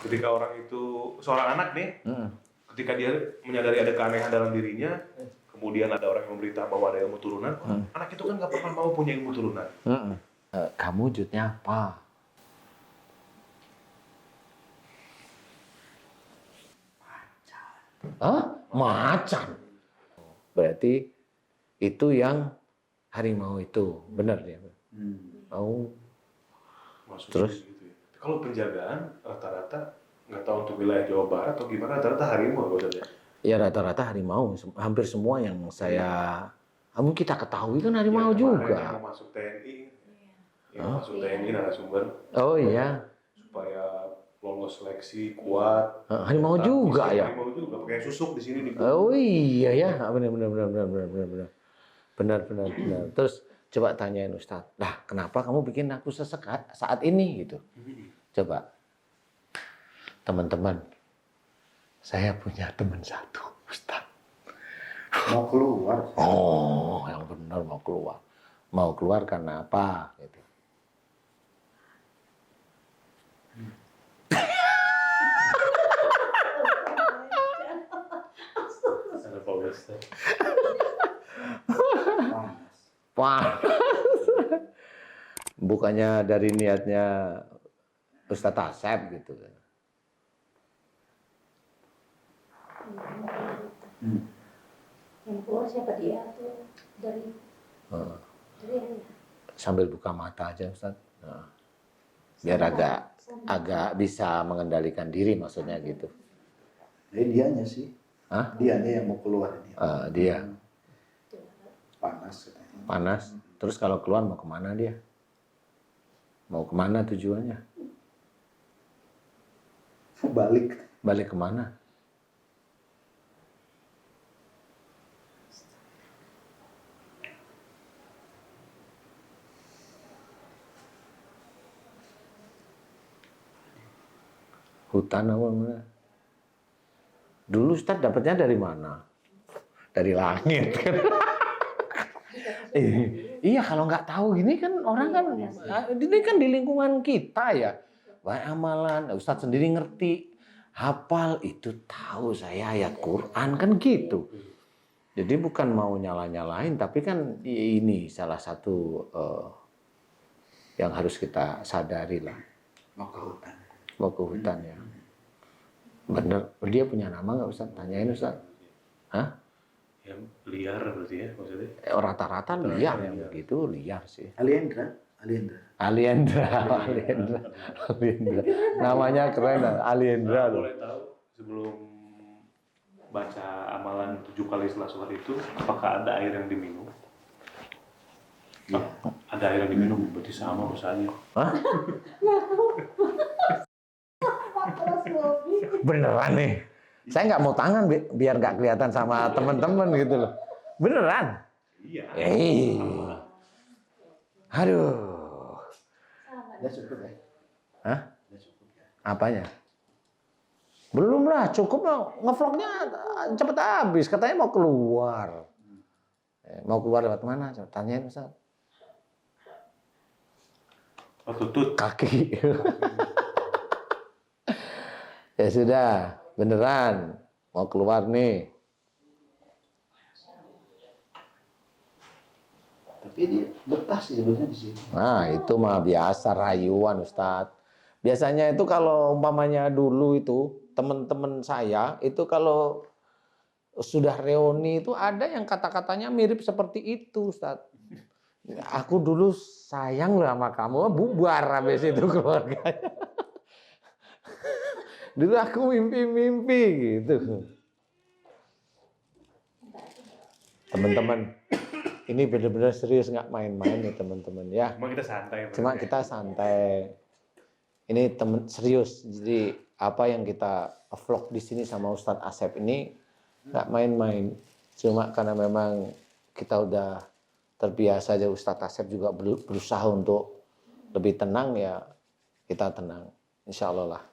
Ketika orang itu, seorang anak nih, ketika dia menyadari ada keanehan dalam dirinya, kemudian ada orang yang memberitahu bahwa ada ilmu turunan, anak itu kan nggak pernah mau punya ilmu turunan. Kamu wujudnya apa? Macan. Berarti itu yang harimau itu, benar ya? Maksudnya Terus? gitu ya. Kalau penjagaan rata-rata nggak tahu untuk wilayah Jawa Barat atau gimana, rata-rata harimau Pak Ustadz ya? Ya rata-rata harimau, hampir semua yang kita ketahui kan harimau Ya, juga. Yang mau masuk TNI, narasumber. Oh iya. Supaya lolos seleksi kuat. Harimau juga ya. Harimau juga pakai susuk di sini di. Oh iya ya, benar. Terus coba tanyain Ustadz, lah kenapa kamu bikin aku sesekat saat ini gitu? Coba, teman-teman, saya punya teman satu, Ustadz. Mau keluar. Oh, yang benar mau keluar. Mau keluar karena apa? Gitu. Panas. Bukannya dari niatnya Ustadz Asep gitu. Yang keluar siapa dia tuh dari sambil buka mata aja Ustadz. Biar agak bisa mengendalikan diri maksudnya gitu. Dianya sih. Dianya yang mau keluar ini. Dia. Panas katanya. Panas. Terus kalau keluar mau kemana dia? Mau kemana tujuannya? Balik. Balik kemana? Hutan apa mana? Dulu Ustadz dapatnya dari mana? Dari langit kan? Iya kalau nggak tahu gini kan orang kan, ini kan di lingkungan kita ya. Banyak amalan, Ustadz sendiri ngerti, hafal itu tahu saya ayat Quran kan gitu. Jadi bukan mau nyala-nyalain, tapi kan ini salah satu yang harus kita sadari lah. Mau ke hutan. Mau ke hutan ya. Bener, dia punya nama nggak Ustaz? Tanyain Ustaz. Hah? Yang liar berarti ya maksudnya? Rata-rata liar yang begitu, liar sih. Aliendra. Namanya keren, Aliendra. Boleh tahu sebelum baca amalan 7 kali setelah sholat itu, apakah ada air yang diminum? Ya. Ada air yang diminum, berarti sama dosanya. Hah? Beneran nih. Saya nggak mau tangan biar nggak kelihatan sama teman-teman gitu loh. Beneran? Iya. Aduh. Udah cukup ya? Hah? Udah cukup ya? Apanya? Belum lah, cukup ngevlognya cepet habis. Katanya mau keluar. Mau keluar lewat mana? Tanyain Ustaz. Oh, tutut. Kaki. Ya sudah, beneran mau keluar nih. Tapi dia betah sih sebenarnya di sini. Nah, itu mah biasa rayuan Ustadz. Biasanya itu kalau umpamanya dulu itu teman-teman saya itu kalau sudah reuni itu ada yang kata-katanya mirip seperti itu Ustadz. Aku dulu sayang loh sama kamu, bubar habis itu keluarganya. Dulu aku mimpi-mimpi gitu. Teman-teman, ini benar-benar serius nggak main-main nih teman-teman ya. Cuma kita santai. Cuma kita santai. Ini temen serius. Jadi apa yang kita vlog di sini sama Ustadz Asep ini nggak main-main. Cuma karena memang kita udah terbiasa aja, Ustadz Asep juga berusaha untuk lebih tenang ya, kita tenang. Insya Allah lah.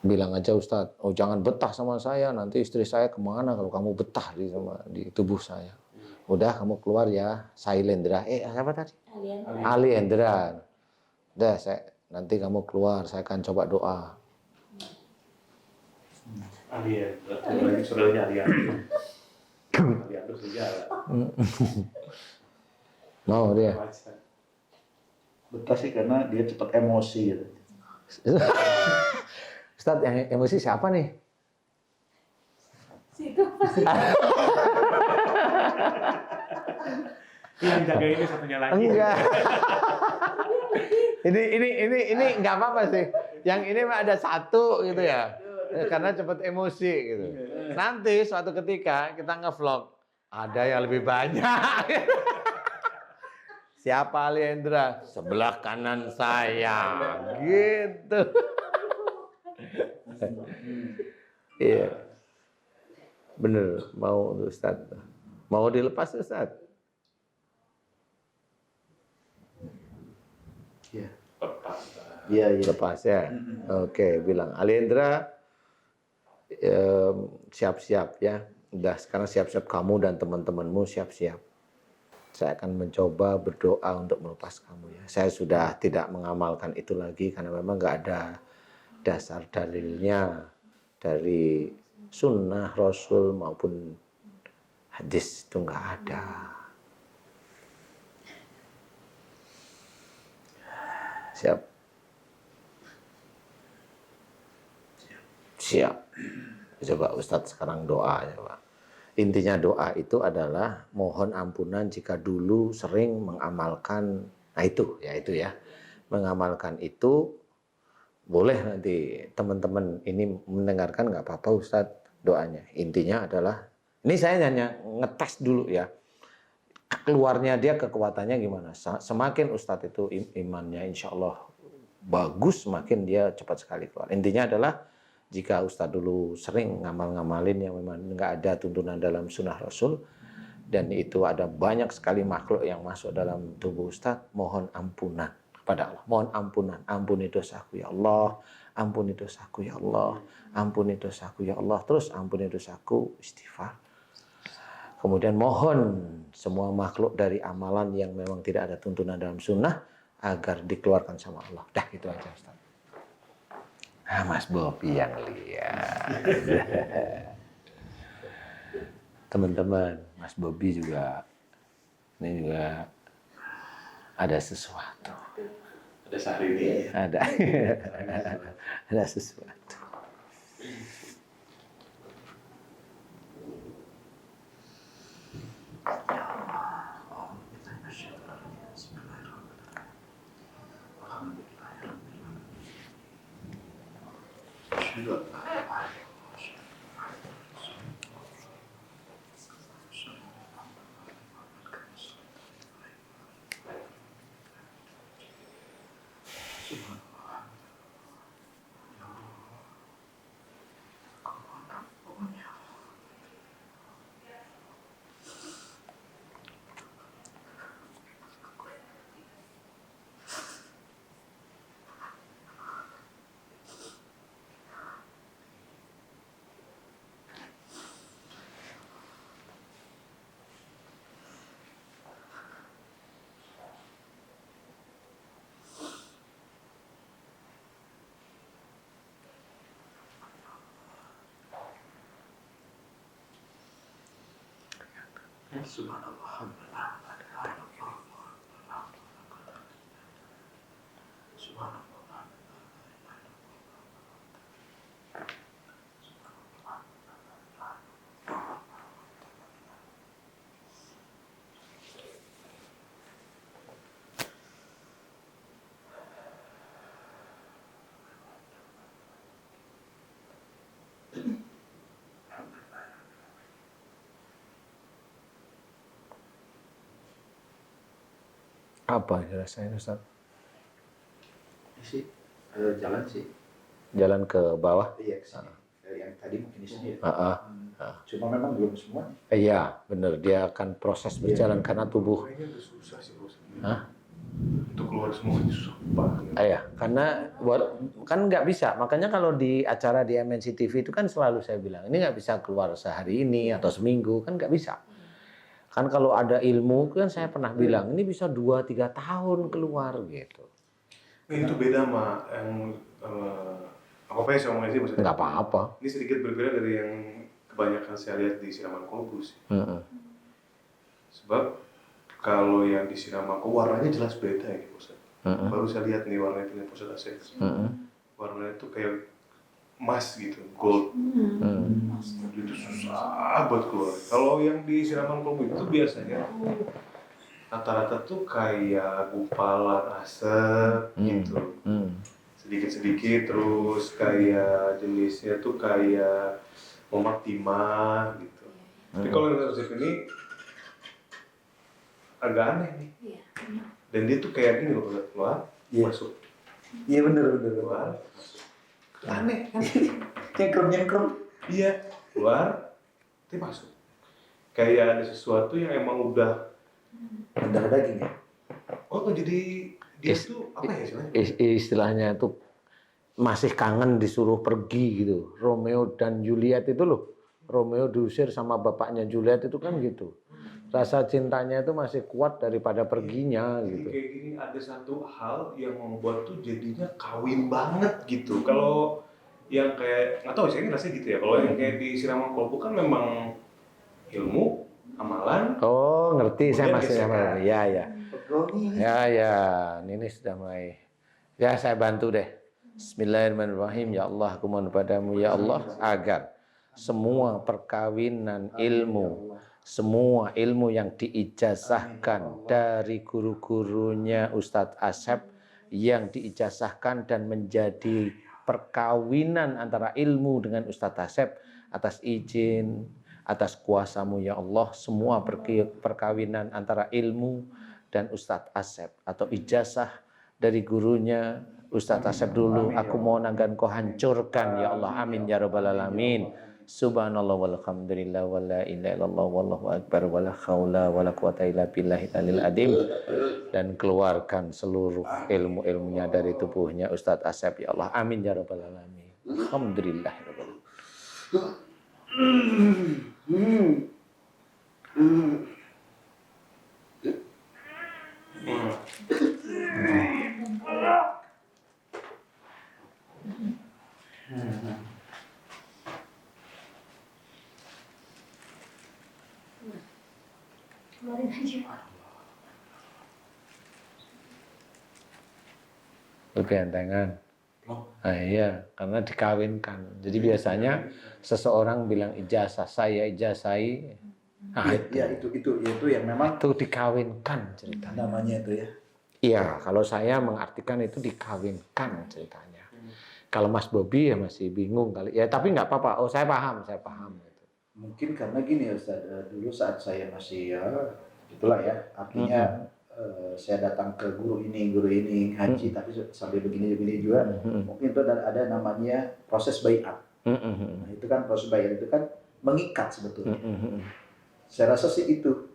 Bilang aja Ustadz, oh jangan betah sama saya, nanti istri saya kemana kalau kamu betah di tubuh saya. Udah kamu keluar ya, Sailendra. Siapa tadi? Aliendra. Aliendra. Udah, nanti kamu keluar, saya akan coba doa. Alien, lagi saudaranya Alien. Alien terus sejarah. Mau dia. Betah sih karena dia cepat emosi gitu. Ustadz, yang emosi siapa nih? Situ pasti. Yang jaga ini satunya lagi. Enggak. ini nggak apa-apa sih. Yang ini mah ada satu gitu ya. Karena cepat emosi gitu. Nanti suatu ketika kita nge-vlog, ada yang lebih banyak. Siapa Aliendra? Sebelah kanan saya. Gitu. Iya. Bener, mau Ustadz. Mau dilepas Ustadz? Iya. Iya, lepas ya. Oke, bilang Aliendra siap-siap ya. Udah sekarang siap-siap kamu dan teman-temanmu siap-siap. Saya akan mencoba berdoa untuk melepas kamu ya. Saya sudah tidak mengamalkan itu lagi karena memang nggak ada dasar dalilnya dari sunnah Rasul maupun hadis itu nggak ada. Siap. Siap. Coba Ustadz sekarang doa ya Pak. Intinya doa itu adalah mohon ampunan jika dulu sering mengamalkan, nah itu ya, mengamalkan itu boleh nanti teman-teman ini mendengarkan nggak apa-apa Ustadz doanya. Intinya adalah, ini saya hanya ngetes dulu ya, keluarnya dia kekuatannya gimana. Semakin Ustadz itu imannya insya Allah bagus, semakin dia cepat sekali keluar. Intinya adalah jika Ustadz dulu sering ngamal-ngamalin yang memang nggak ada tuntunan dalam sunnah Rasul, dan itu ada banyak sekali makhluk yang masuk dalam tubuh Ustadz, mohon ampunan kepada Allah. Mohon ampunan, ampuni dosaku ya Allah, ampuni dosaku ya Allah, ampuni dosaku ya Allah, terus ampuni dosaku, istighfar. Kemudian mohon semua makhluk dari amalan yang memang tidak ada tuntunan dalam sunnah agar dikeluarkan sama Allah. Dah gitu aja Ustaz. Ah, Mas Bobi yang lihat. Teman-teman, Mas Bobi juga ini juga ada sesuatu. Ada sehari ini. Ada. Ada sesuatu. Subhanallah. Subhanallah. Apa yang dirasain Ustaz? Ini sih jalan sih. Jalan ke bawah? Iya, ke sini. Dari yang tadi mungkin di sini ya. Cuma memang belum semua. Iya, benar. Dia akan proses berjalan karena tubuh. Kayaknya udah susah sih bos. Hah? Untuk keluar semuanya susah banget. Iya, karena kan nggak bisa. Makanya kalau di acara di MNC TV itu kan selalu saya bilang, ini nggak bisa keluar sehari ini atau seminggu, kan nggak bisa. Kan kalau ada ilmu kan saya pernah bilang, ini bisa 2-3 tahun keluar gitu. Itu beda sama yang apa ya saya ngomongin sih maksudnya. Nggak apa-apa. Ini sedikit berbeda dari yang kebanyakan saya lihat di siraman kolbu sih. Sebab kalau yang di siraman kolbu warnanya jelas beda ya Ustaz. Baru saya lihat nih warnanya punya Ustaz Asep. Warnanya itu kayak emas gitu, gold. Itu susah buat keluar. Kalau yang di siraman kolbu itu biasanya rata-rata tuh kayak gumpalan asap gitu. Sedikit-sedikit, terus kayak jenisnya tuh kayak tomat timah gitu. Tapi kalau yang resep ini agak aneh nih. Dan dia tuh kayak gini loh, keluar, masuk. Iya bener. Keluar, masuk. Aneh kan? Nyengkrum. Iya, keluar, tapi masuk. Kayak ada sesuatu yang emang udah Mendarah daging ya. oh jadi dia tuh apa ya istilahnya? Istilahnya itu masih kangen disuruh pergi gitu. Romeo dan Juliet itu loh. Romeo diusir sama bapaknya Juliet itu kan gitu. Rasa cintanya itu masih kuat daripada perginya Jadi gitu. kayak gini ada satu hal yang membuat tuh jadinya kawin banget gitu. Kalau yang kayak nggak tahu saya ini rasanya gitu ya. Kalau yang kayak di siraman kolbu kan memang ilmu, amalan. Oh ngerti saya masih gesekan. ya. Pegoni. Ya, ini sudah mulai. Ya, saya bantu deh. Bismillahirrahmanirrahim. Ya Allah, aku mohon padamu ya Allah agar semua perkawinan ilmu, semua ilmu yang diijazahkan dari guru-gurunya Ustadz Asep yang diijazahkan dan menjadi perkawinan antara ilmu dengan Ustadz Asep atas izin, atas kuasamu ya Allah, semua perkawinan antara ilmu dan Ustadz Asep atau ijazah dari gurunya Ustadz Asep dulu, aku mohon agar kau hancurkan ya Allah, amin ya rabbal alamin. Subhanallah walhamdulillah wa la ilaha illallah wallahu akbar wa la haula wa la quwata illa billahil aliyil azim. Dan keluarkan seluruh ilmu-ilmunya dari tubuhnya Ustadz Asep ya Allah, amin ya rabbal alamin. Alhamdulillah ya rabbal Keluarin aja. Gantengan. Nah, iya, karena dikawinkan. Jadi biasanya seseorang bilang ijazah, saya ijazahi. Nah, itu yang memang itu dikawinkan ceritanya. namanya itu ya. Iya, kalau saya mengartikan itu dikawinkan ceritanya. Kalau Mas Bobi ya masih bingung kali. Ya, tapi nggak apa-apa. Oh, saya paham. Mungkin karena gini ya Ustaz, dulu saat saya masih ya itulah ya, artinya saya datang ke guru ini ngaji, tapi sambil begini juga, mungkin itu ada namanya proses baiat. Nah, itu kan proses baiat itu kan mengikat sebetulnya. Saya rasa sih itu.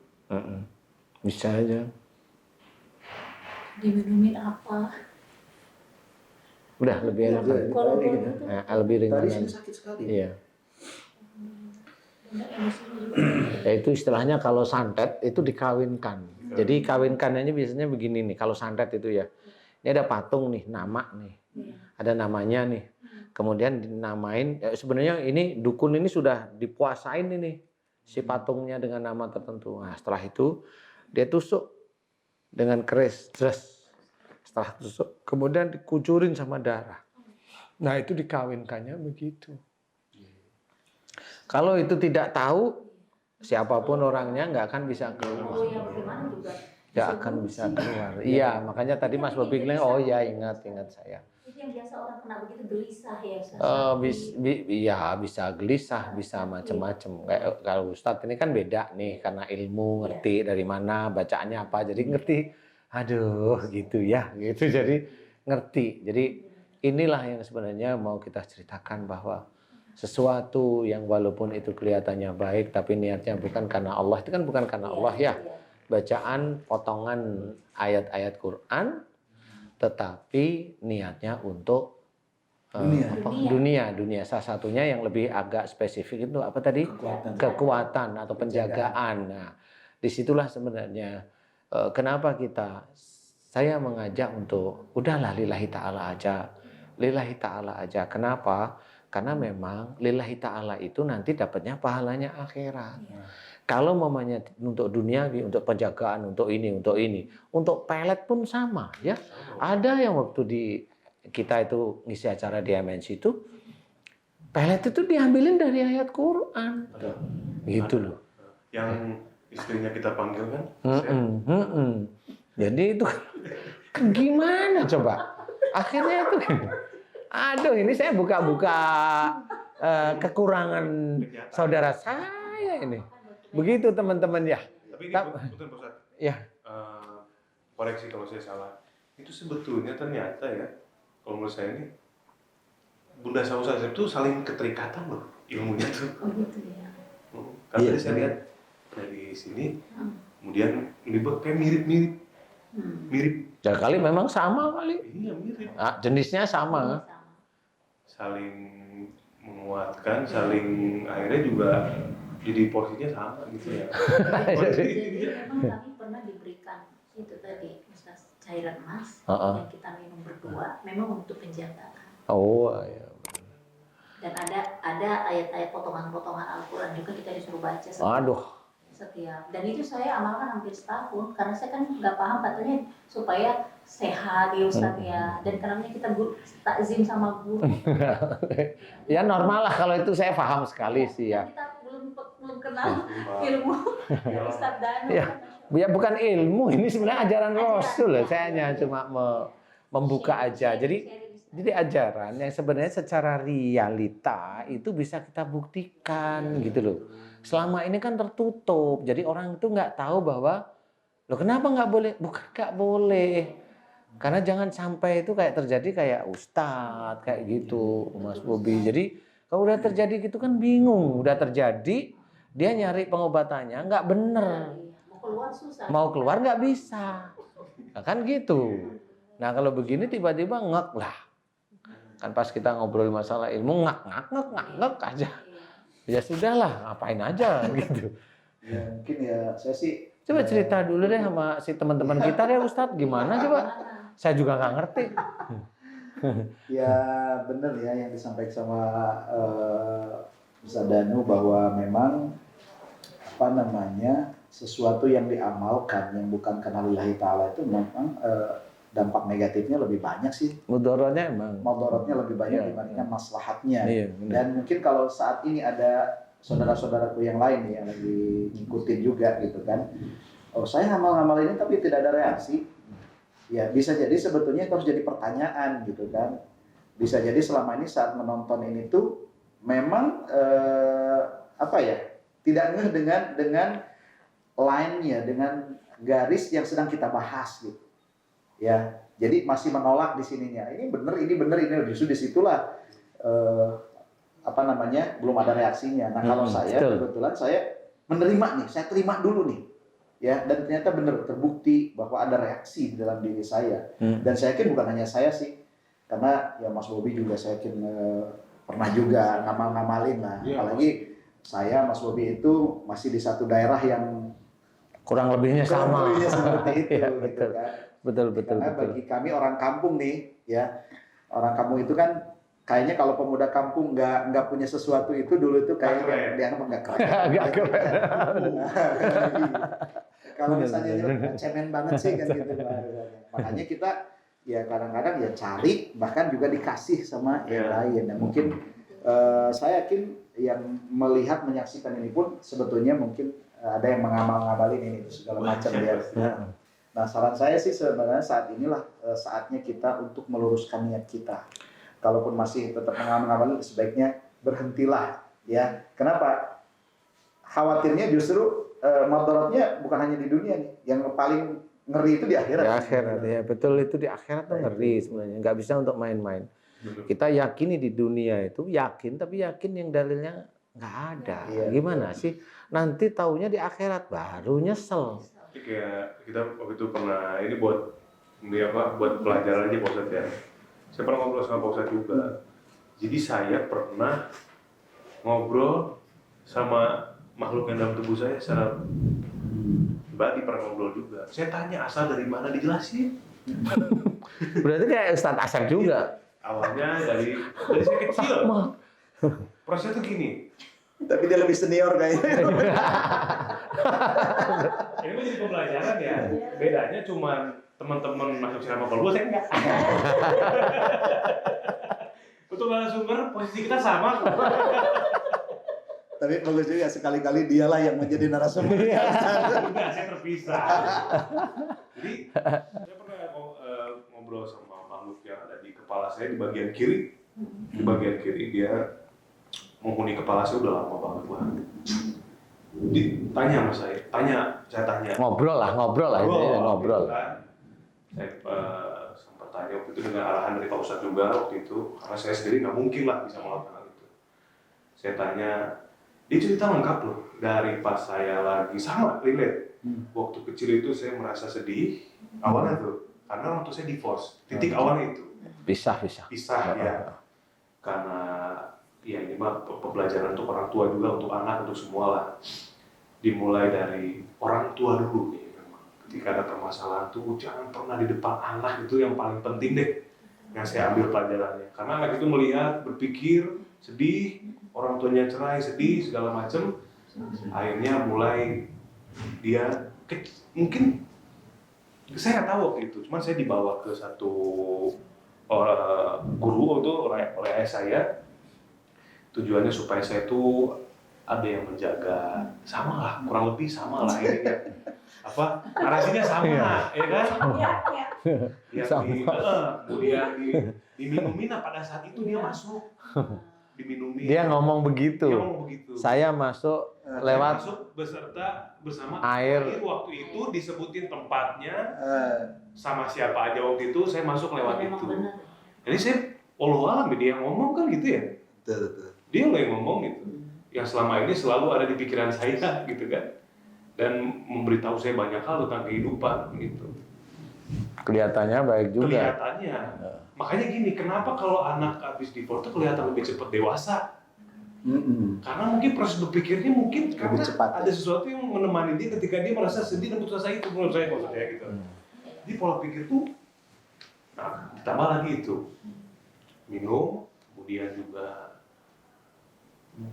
Bisa aja. Diminumin apa? Udah lebih enak. Kalau gitu. Lebih ringan. Tadi sini sakit sekali. Iya. Ya itu istilahnya kalau santet itu dikawinkan. Jadi kawinkannya biasanya begini nih. Kalau santet itu ya, ini ada patung nih, nama nih, ada namanya nih. Kemudian dinamain. Ya sebenarnya ini dukun ini sudah dipuasain ini si patungnya dengan nama tertentu. Nah setelah itu dia tusuk dengan keris, setelah tusuk, kemudian dikucurin sama darah. Nah itu dikawinkannya begitu. Kalau itu tidak tahu, siapapun orangnya nggak akan bisa keluar. Nggak akan bisa keluar. Iya, makanya tadi Mas Bobi bilang, oh ya ingat saya. Itu yang biasa orang kena begitu gelisah ya Ustaz. Iya bisa gelisah, bisa macam-macam. Kayak kalau Ustadz ini kan beda nih, karena ilmu ngerti dari mana bacaannya apa, jadi ngerti. Aduh, gitu ya, gitu. Jadi ngerti. Jadi inilah yang sebenarnya mau kita ceritakan bahwa sesuatu yang walaupun itu kelihatannya baik tapi niatnya bukan karena Allah, itu kan bukan karena Allah ya. Bacaan potongan ayat-ayat Quran tetapi niatnya untuk dunia. Salah satunya yang lebih agak spesifik itu apa tadi? Kekuatan atau penjagaan. Nah, disitulah sebenarnya kenapa kita saya mengajak untuk udahlah lillahi ta'ala aja. Lillahi ta'ala aja. Kenapa? Karena memang lillahi ta'ala itu nanti dapatnya pahalanya akhirat. Kalau mamanya untuk duniawi, untuk penjagaan, untuk ini, untuk pelet pun sama ya. Ada yang waktu di kita itu ngisi acara di MNC itu, pelet itu diambilin dari ayat Quran. Gitu loh. Yang istrinya kita panggil kan? Jadi itu gimana coba? Akhirnya itu, aduh ini saya buka-buka kekurangan saudara saya ini. Begitu teman-teman ya. Tapi ini betul Pak Ustadz. Ya. Koreksi kalau saya salah. Itu sebetulnya ternyata ya, kalau menurut saya ini Bunda sama Ustadz itu saling keterikatan loh ilmunya tuh. Oh gitu ya. Karena saya lihat dari sini, kemudian ini kayak mirip-mirip. Mirip. Ya kali memang sama kali. Iya mirip. Nah, jenisnya sama. Saling menguatkan, saling akhirnya juga jadi porsinya sama gitu ya. Jadi memang kami pernah diberikan itu tadi cairan emas yang kita minum berdua, memang untuk penjagaan. Oh iya. Dan ada ayat-ayat potongan-potongan Al-Quran juga kita disuruh baca setiap. Dan itu saya amalkan hampir setahun karena saya kan nggak paham katanya supaya sehat ya Ustadz ya. Dan karena kita takzim sama guru. Ya normal lah kalau itu saya paham sekali sih ya. Kita belum kenal ilmu Ustadz Danu. Ya bukan ilmu, ini sebenarnya ajaran Rasul. Saya hanya cuma membuka aja. Jadi ajaran yang sebenarnya secara realita itu bisa kita buktikan gitu loh. Selama ini kan tertutup, jadi orang itu nggak tahu bahwa loh kenapa nggak boleh? Bukan nggak boleh, karena jangan sampai itu kayak terjadi kayak Ustadz kayak gitu, Mas Bobi. Jadi kalau udah terjadi gitu kan bingung, udah terjadi dia nyari pengobatannya nggak bener, Mau keluar susah. mau keluar nggak bisa, nah, kan gitu. Nah kalau begini tiba-tiba ngek lah, kan pas kita ngobrol masalah ilmu ngek aja. Ya sudahlah, ngapain aja gitu. Ya mungkin ya saya sih. Coba cerita dulu deh sama si teman-teman kita deh Ustadz, gimana coba? Saya juga nggak ngerti. Ya benar ya yang disampaikan sama Ustadz Danu bahwa memang sesuatu yang diamalkan yang bukan karena lillahi ta'ala itu memang dampak negatifnya lebih banyak sih. Mudaratnya emang. Mudaratnya lebih banyak dibandingkan maslahatnya. Iya, dan mungkin kalau saat ini ada saudara-saudaraku yang lain nih yang lagi ngikutin juga gitu kan. Oh saya ngamal-ngamal ini tapi tidak ada reaksi. Ya bisa jadi sebetulnya itu harus jadi pertanyaan gitu kan. Bisa jadi selama ini saat menonton ini tuh memang tidak ngeh dengan line-nya, dengan garis yang sedang kita bahas gitu. Ya, jadi masih menolak di sininya. Ini benar, ini justru disitulah belum ada reaksinya. Nah kalau saya kebetulan saya menerima nih, saya terima dulu nih, ya dan ternyata benar terbukti bahwa ada reaksi di dalam diri saya. Dan saya yakin bukan hanya saya sih, karena ya Mas Bobi juga saya yakin pernah juga ngamal-ngamalin lah. Apalagi saya Mas Bobi itu masih di satu daerah yang kurang lebihnya sama. Seperti itu, ya, gitu kan. Betul. Karena bagi kami orang kampung nih, ya orang kampung itu kan kayaknya kalau pemuda kampung nggak punya sesuatu itu dulu itu kayak dianggap nggak keren. Nggak keren. Kalau misalnya cemen banget sih kan gitu. Makanya kita ya kadang-kadang ya cari bahkan juga dikasih sama yang lain. Dan mungkin saya yakin yang melihat menyaksikan ini pun sebetulnya mungkin ada yang mengamal-ngabalin ini segala macam ya. Nah saran saya sih sebenarnya saat inilah saatnya kita untuk meluruskan niat kita. Kalaupun masih tetap mengamal-ngabalin sebaiknya berhentilah ya. Kenapa? Khawatirnya justru madaratnya bukan hanya di dunia nih. Yang paling ngeri itu di akhirat. Di akhirat ya betul, itu di akhirat tuh ngeri sebenarnya. Nggak bisa untuk main-main. Kita yakini di dunia itu yakin, tapi yakin yang dalilnya nggak ada. Gimana sih? Nanti taunya di akhirat baru nyesel. Kayak kita waktu itu pernah ini buat pelajaran aja Pak Ustadz ya. Saya pernah ngobrol sama Pak Ustadz juga. Jadi saya pernah ngobrol sama makhluk yang dalam tubuh saya secara pribadi, pernah ngobrol juga. Saya tanya asal dari mana, dijelasin. Berarti kayak Ustadz Asep juga. Awalnya dari saya kecil. Prosesnya tuh gini. Tapi dia lebih senior kayaknya. Ini mah jadi pembelajaran ya. Bedanya cuma teman-teman masuk ceramah kalau saya enggak. Untuk narasumber posisi kita sama. Tapi bagus juga sekali-kali dialah yang menjadi narasumber. Enggak, saya terpisah. Jadi saya pernah ngobrol sama makhluk yang ada di kepala saya di bagian kiri. Di bagian kiri dia menghuni kepala saya udah lama banget lah. Ditanya sama saya tanya. Ngobrol lah ini ngobrol. Gitu kan. Saya sempat tanya waktu itu dengan arahan dari Pak Ustadz juga waktu itu, karena saya sendiri nggak mungkin lah bisa melakukan hal itu. Saya tanya, dia cerita lengkap loh dari pas saya lagi sama relate. Waktu kecil itu saya merasa sedih awalnya tuh, karena waktu saya divorce, titik awalnya itu. Pisah ya, karena ya ini mah pembelajaran untuk orang tua juga, untuk anak, untuk semua lah. Dimulai dari orang tua dulu ya, memang. Ketika ada permasalahan tuh jangan pernah di depan anak, itu yang paling penting deh yang saya ambil pelajarannya. Karena anak itu melihat, berpikir, sedih, orang tuanya cerai, sedih, segala macem. Akhirnya mulai dia, mungkin saya nggak tahu waktu itu, cuman saya dibawa ke satu guru itu oleh ayah saya. Tujuannya supaya saya tuh ada yang menjaga, sama lah, kurang lebih sama lah ini kan. Apa, narasinya sama, ya kan? Iya. Kemudian diminumin, pada saat itu dia masuk. Diminumin. Dia ngomong begitu. Saya masuk lewat masuk bersama air. Waktu itu disebutin tempatnya sama siapa aja waktu itu, saya masuk lewat itu. Jadi saya wallahualam dia yang ngomong kan gitu ya. Betul. Dia yang ngomong gitu. Yang selama ini selalu ada di pikiran saya gitu kan. Dan memberitahu saya banyak hal tentang kehidupan gitu. Kelihatannya baik juga. Kelihatannya. Makanya gini, kenapa kalau anak habis divorce tuh kelihatan lebih cepat dewasa? Karena mungkin proses berpikirnya mungkin karena cepat, ada sesuatu yang menemani dia ketika dia merasa sedih dan putus asa itu, menurut saya maksudnya gitu. Jadi pola pikir tuh, nah ditambah lagi itu minum, kemudian juga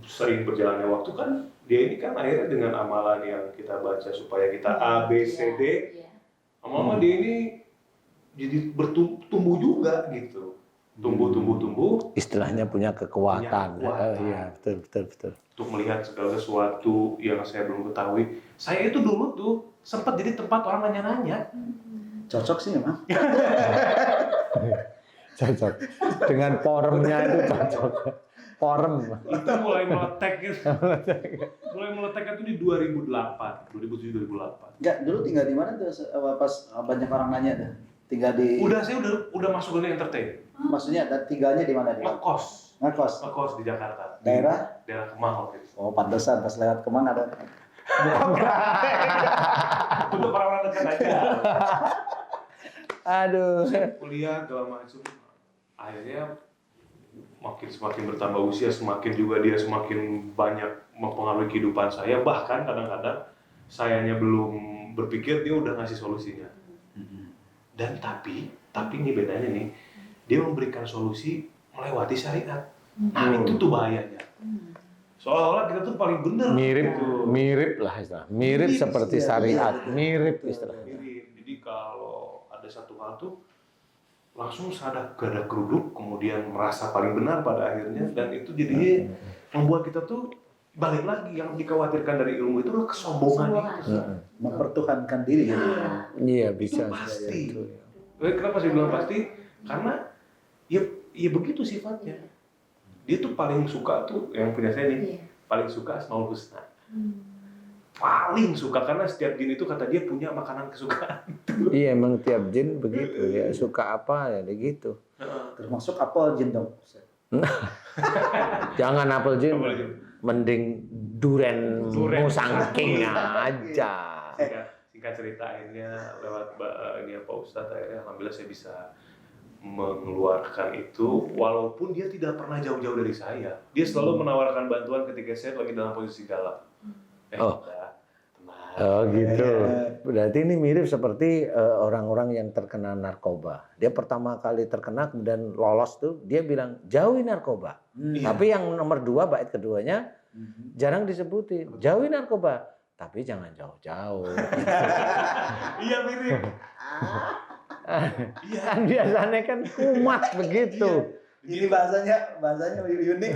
sering berjalannya waktu kan, dia ini kan akhirnya dengan amalan yang kita baca supaya kita A, B, C, D, lama-lama dia ini jadi bertumbuh juga gitu, tumbuh. Istilahnya punya kekuatan. Iya, betul. Untuk melihat segala sesuatu yang saya belum ketahui. Saya itu dulu tuh sempat jadi tempat orang nanya-nanya. Cocok sih memang. Cocok. Dengan forumnya itu cocok. Forum. Itu mulai meletek gitu. Mulai meletek itu di 2007-2008. Enggak, dulu tinggal di mana tuh pas banyak orang nanya tuh? Tinggal di. Saya udah masuk ke entertain. Maksudnya tinggalnya di mana? Ngekos di Jakarta. Daerah Kemang waktu itu. Oh, pantesan pas lewat Kemang ada. Untuk orang-orang dekat aja. Aduh. Kuliah segala macam. Akhirnya semakin bertambah usia, semakin juga dia semakin banyak mempengaruhi kehidupan saya. Bahkan kadang-kadang sayanya belum berpikir, dia udah ngasih solusinya. Dan tapi ini bedanya nih, dia memberikan solusi melewati syariat. Nah itu tuh bahayanya. Seolah-olah kita tuh paling benar. Mirip lah istilah. Mirip seperti syariat. Mirip istilah. Jadi kalau ada satu hal tuh langsung sadar gada geruduk, kemudian merasa paling benar pada akhirnya, dan itu jadinya membuat kita tuh balik lagi yang dikhawatirkan dari ilmu itu adalah kesombongan itu. Mempertuhankan diri gitu. Iya, bisa. Itu pasti. Kenapa saya bilang pasti? Karena ya begitu sifatnya. Dia tuh paling suka tuh, yang punya saya nih, paling suka Asmaul Husna. Paling suka, karena setiap jin itu kata dia punya makanan kesukaan. Iya, emang tiap jin begitu ya, suka apa ya gitu. Termasuk apel jin dong. Jangan apel jin, mending duren musangking aja. Singkat cerita, akhirnya lewat ini Pak Ustadz, akhirnya alhamdulillah saya bisa mengeluarkan itu, walaupun dia tidak pernah jauh-jauh dari saya. Dia selalu menawarkan bantuan ketika saya lagi dalam posisi galau. Tenang, Oh gitu. Iya. Berarti ini mirip seperti orang-orang yang terkena narkoba. Dia pertama kali terkena kemudian lolos tuh, dia bilang jauhi narkoba. Tapi yang nomor 2 bait keduanya jarang disebutin. Jauhi narkoba, tapi jangan jauh-jauh. Iya mirip. Kan biasanya kan kumat begitu. Ini bahasanya unik.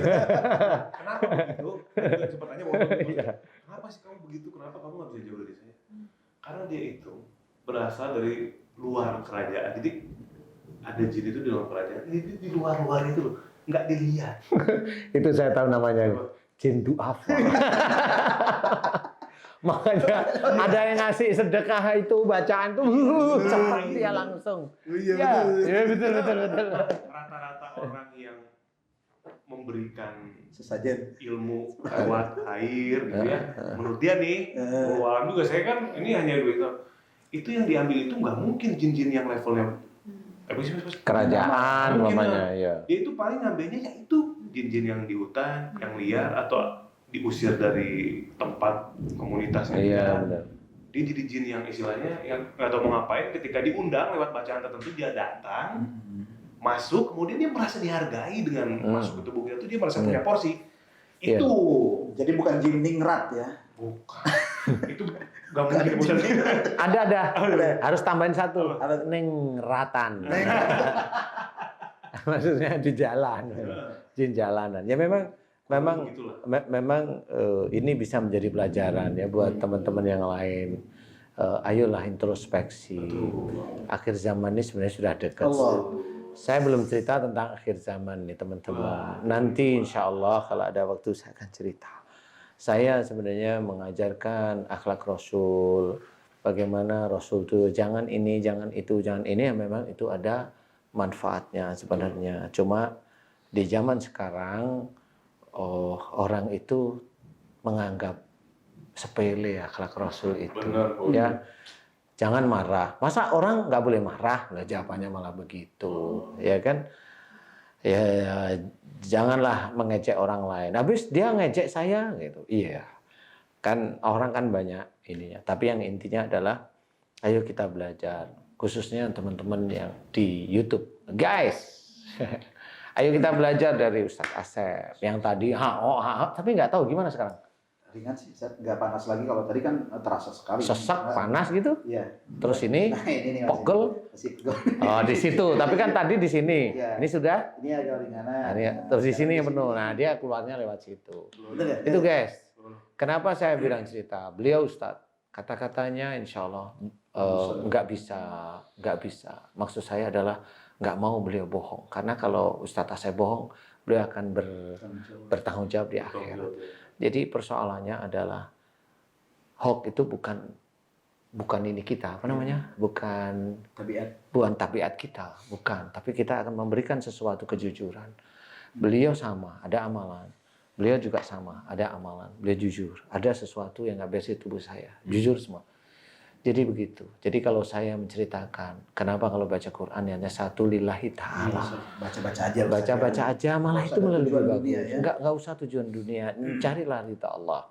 Kenapa begitu? Gue sempat tanya waktu itu, kenapa sih kamu begitu? Kenapa kamu nggak bisa jauh dari saya? Karena dia itu berasal dari luar kerajaan. Jadi ada jin itu di luar kerajaan. Ini di luar itu loh, nggak dilihat. Itu saya tahu namanya jin duafa. Makanya ada yang ngasih sedekah itu bacaan tuh cepat dia langsung. Ya betul. Rata-rata orang yang memberikan Sesajen. ilmu lewat air gitu ya, menurut dia nih, alam juga saya kan ini hanya itu yang diambil itu nggak mungkin jin-jin yang levelnya Kerajaan namanya ya. Dia itu paling ngambilnya ya itu jin-jin yang di hutan, yang liar atau diusir dari tempat komunitasnya. Iya benar. Dia jadi jin yang istilahnya yang nggak tahu mau ngapain, ketika diundang lewat bacaan tertentu dia datang, masuk, kemudian dia merasa dihargai dengan masuk ke tubuh kita itu dia merasa punya porsi. Iya. Itu Jadi bukan jin ningrat ya. bukan. Itu nggak mungkin bukan. Ada. Harus tambahin satu. Nengratan. Maksudnya di jalan. Jin jalanan. Ya memang ini bisa menjadi pelajaran ya buat teman-teman yang lain. Ayolah introspeksi. Akhir zaman ini sebenarnya sudah dekat. Saya belum cerita tentang akhir zaman nih teman-teman. Nanti insya Allah kalau ada waktu saya akan cerita. Saya sebenarnya mengajarkan akhlak Rasul. Bagaimana Rasul itu jangan ini, jangan itu, jangan ini. Ya memang itu ada manfaatnya sebenarnya. Cuma di zaman sekarang orang itu menganggap sepele akhlak Rasul itu. Benar, ya jangan marah. Masa orang nggak boleh marah? Lah jawabannya malah begitu, ya kan? Ya janganlah mengejek orang lain. Habis dia ngejek saya gitu. Iya. Kan orang kan banyak ininya. Tapi yang intinya adalah ayo kita belajar, khususnya teman-teman yang di YouTube. Guys. Ayo kita belajar dari Ustadz Asep yang tadi tapi nggak tahu gimana sekarang. Ringan sih, nggak panas lagi. Kalau tadi kan terasa sekali. Sesak, panas gitu. Iya. Terus ini pegel. Oh di situ. Tapi kan tadi di sini. Ya. Ini sudah. Ini agak ringanan. Terus di sini yang penuh. Nah dia keluarnya lewat situ. Itu guys. Kenapa saya bilang cerita? Beliau Ustadz kata-katanya insya Allah nggak bisa. Maksud saya adalah nggak mau beliau bohong, karena kalau Ustadz Asep bohong, beliau akan bertanggung jawab di akhir. Jadi persoalannya adalah hoax itu bukan ini kita, apa namanya? Bukan tabiat kita, bukan. Tapi kita akan memberikan sesuatu kejujuran. Beliau sama, ada amalan. Beliau juga sama, ada amalan. Beliau jujur, ada sesuatu yang nggak beres di tubuh saya, jujur semua. Jadi begitu. Jadi kalau saya menceritakan, kenapa kalau baca Quran hanya satu lillahi ta'ala. Baca-baca aja, malah itu lebih bagus. Enggak usah tujuan dunia, carilah ridha Allah.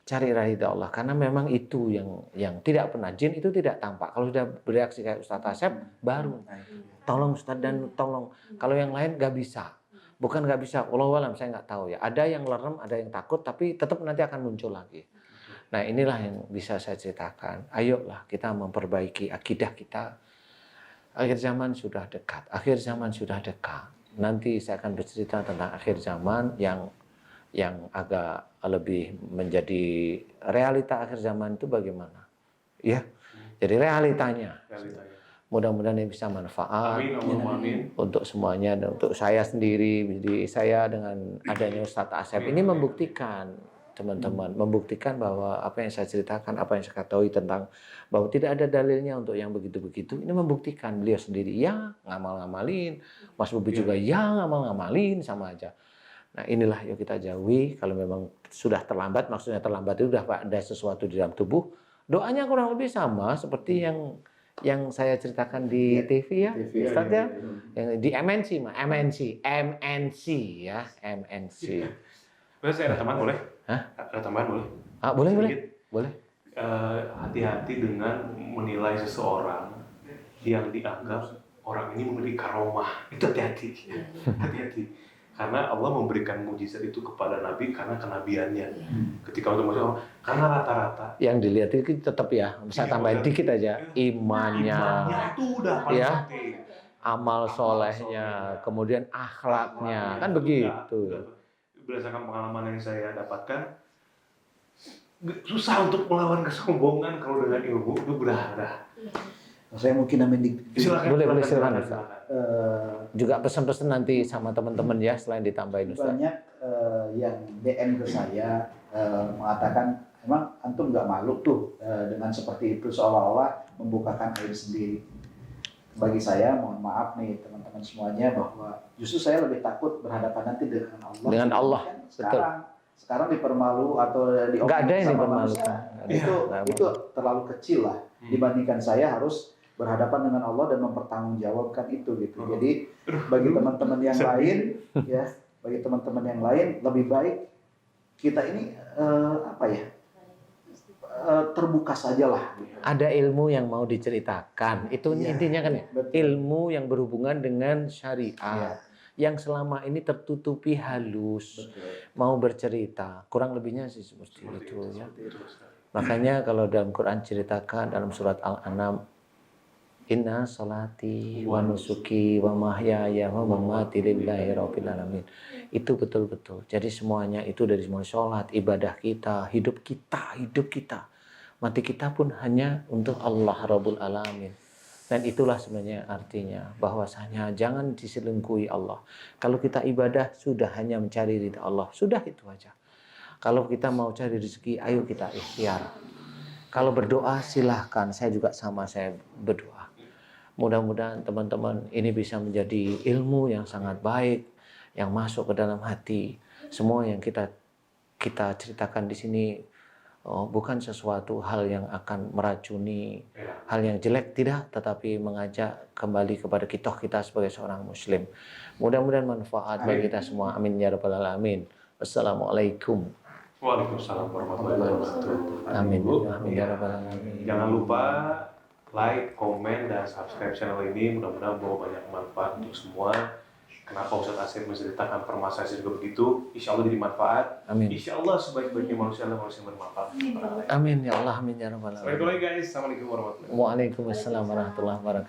Carilah ridha Allah, karena memang itu yang tidak pernah, jin itu tidak tampak. Kalau sudah bereaksi kayak Ustadz Asep, baru. Tolong Ustadz dan tolong. Kalau yang lain nggak bisa. Bukan nggak bisa, wallahu alam, saya nggak tahu ya. Ada yang lerem, ada yang takut, tapi tetap nanti akan muncul lagi. Nah inilah yang bisa saya ceritakan. Ayolah kita memperbaiki akidah kita. Akhir zaman sudah dekat. Nanti saya akan bercerita tentang akhir zaman yang agak lebih menjadi realita akhir zaman itu bagaimana. Ya, jadi realitanya. Mudah-mudahan ini bisa manfaat. Amin. Untuk semuanya dan untuk saya sendiri. Jadi saya dengan adanya Ustadz Asep ini membuktikan. Teman-teman, membuktikan bahwa apa yang saya ceritakan, apa yang saya ketahui tentang bahwa tidak ada dalilnya untuk yang begitu-begitu, ini membuktikan beliau sendiri ya ngamal-ngamalin, Mas Bobi juga ya ngamal-ngamalin, sama aja. Nah inilah yuk kita jauhi. Kalau memang sudah terlambat, maksudnya terlambat itu sudah ada sesuatu di dalam tubuh, doanya kurang lebih sama seperti yang saya ceritakan di TV ya, Ustaz ya, yang di MNC ya, MNC. Boleh saya ada tambahan boleh? Hah? Ada tambahan boleh? Boleh. hati-hati dengan menilai seseorang yang dianggap orang ini memiliki karomah. Itu hati-hati. Hati-hati. Karena Allah memberikan mujizat itu kepada Nabi karena kenabiannya. Ketika untuk masuk orang, karena rata-rata Yang dilihat itu tetap ya, bisa tambahin dikit aja, imannya, itu udah paling ya, penting. amal solehnya, kemudian akhlaknya, kan begitu. Berdasarkan pengalaman yang saya dapatkan, susah untuk melawan kesombongan kalau dengan ilmu itu udah. Saya mungkin nambahin Silakan. Boleh silakan. Juga pesan-pesan nanti sama teman-teman ya, selain ditambahin Ustaz. banyak yang DM ke saya mengatakan emang antum nggak malu tuh dengan seperti itu, seolah-olah membukakan aib sendiri. Bagi saya mohon maaf nih teman-teman semuanya, bahwa justru saya lebih takut berhadapan nanti dengan Allah. Dengan Allah, Sekarang dipermalu atau diomongin Nggak ada yang sama dipermalukan. manusia, itu terlalu kecil lah dibandingkan saya harus berhadapan dengan Allah dan mempertanggungjawabkan itu gitu. Jadi bagi teman-teman yang lain ya, bagi teman-teman yang lain lebih baik kita ini terbuka sajalah gitu. Ada ilmu yang mau diceritakan, itu intinya kan ya. Ilmu yang berhubungan dengan syariat yang selama ini tertutupi halus. Mau bercerita, kurang lebihnya sih seperti itu ya. Makanya kalau dalam Quran ceritakan dalam surat Al-An'am, inna salati wa nusuki wa mahyaya wa mamati lillahi rabbil alamin. Itu betul-betul. Jadi semuanya itu dari semua sholat, ibadah kita, hidup kita. Mati kita pun hanya untuk Allah Rabbul Alamin. Dan itulah sebenarnya artinya bahwasanya jangan diselingkuhi Allah. Kalau kita ibadah sudah hanya mencari ridha Allah, sudah itu aja. Kalau kita mau cari rezeki, ayo kita ikhtiar. Kalau berdoa silahkan, saya juga sama, saya berdoa. Mudah-mudahan teman-teman ini bisa menjadi ilmu yang sangat baik, yang masuk ke dalam hati. Semua yang kita ceritakan di sini bukan sesuatu hal yang akan meracuni, hal yang jelek, tidak, tetapi mengajak kembali kepada kita sebagai seorang muslim. Mudah-mudahan manfaat bagi kita semua. Amin ya rabbal alamin. Wassalamualaikum. Waalaikumsalam warahmatullahi wabarakatuh. Amin ya rabbal alamin. Jangan lupa like, komen, dan subscribe channel ini. Mudah-mudahan bawa banyak manfaat untuk semua. Kenapa Ustaz Asep menceritakan permasalahan juga begitu? Insya Allah jadi manfaat. Amin. Insya Allah sebaik-baiknya manusia adalah manusia yang bermanfaat. Amin ya Allah, amin ya rabbal alamin. Assalamualaikum guys. Assalamualaikum warahmatullahi wabarakatuh. Waalaikumsalam warahmatullahi wabarakatuh.